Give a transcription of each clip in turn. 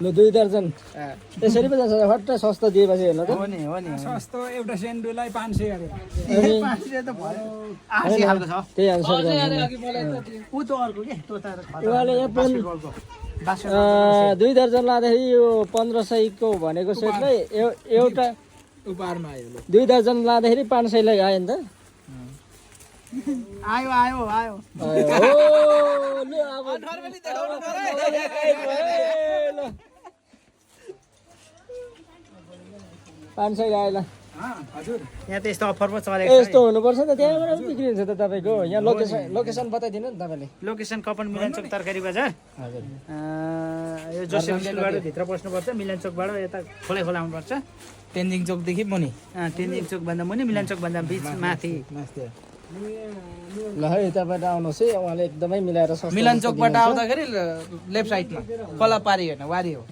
ल 2 दर्जन त्यसरी पो जान्छ फट्ट सस्तो दिएपछि हेर्नु त हो नि सस्तो एउटा सेन्डुलाई 500 गरेर अनि 500 त भयो 80 खालको छ त्यही अनुसार गर्नु ऊ त अर्को के त्यो त उहाँले एप्पल 2 दर्जन लाँदाखेरि यो 1500 को भनेको सेटलाई एउटा उपहारमा आयो ल 2 दर्जन लाँदाखेरि 500 लाई आयो नि त आयो आयो आयो ओ ल अब नर्मली देखाउनु पर्यो ल 500 आयो ल हजुर यहाँ त यस्तो अफर पो चलेको छ यस्तो हुनुपर्छ त त्यहाँबाट पनि बिक्री हुन्छ त तपाईँको यहाँ लोकेसन बताइदिनु नि तपाईँले लोकेसन कपन मिलनचोक तरकारी बजार हजुर यो जोसेफ स्कुलबाट भित्र पस्नुपर्छ मिलनचोकबाट यता खोलै खोला आउनुपर्छ तेन्जिङ चोकदेखि मुनि तेन्जिङ चोकभन्दा मुनि मिलनचोकभन्दा बिच माथि ल है यताबाट आउनुहोस् है उहाँले एकदमै मिलाएर सस्तो मिलन चोकबाट आउँदाखेरि लेफ्ट साइडमा कला पारी होइन वारी हो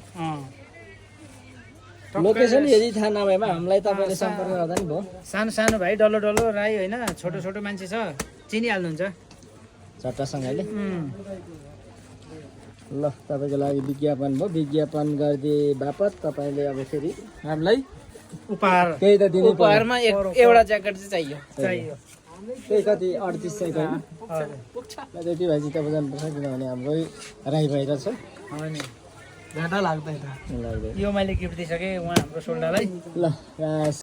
लोकेसन यदि थाहा नभएमा हामीलाई तपाईँले सम्पर्क गर्दा नि भयो सानो सानो भाइ डल्लो डल्लो राई होइन छोटो छोटो मान्छे छ चिनिहाल्नुहुन्छ झट्टासँगले ल तपाईँको लागि विज्ञापन भयो विज्ञापन गरिदिए बापत तपाईँले अब फेरि हामीलाई उपहार केही त दिनु पर्यो उपहारमा एउटा ज्याकेट चाहिँ चाहियो चाहियो त्यही कति 38 चाहिँ होइन त्यति भएपछि तपाईँ जानुपर्छ किनभने हाम्रो राई भइरहेछ घाटा लाग्दैन लाग्दै यो मैले गिफ्ट दिइसकेँ उहाँ हाम्रो सोल्डालाई ल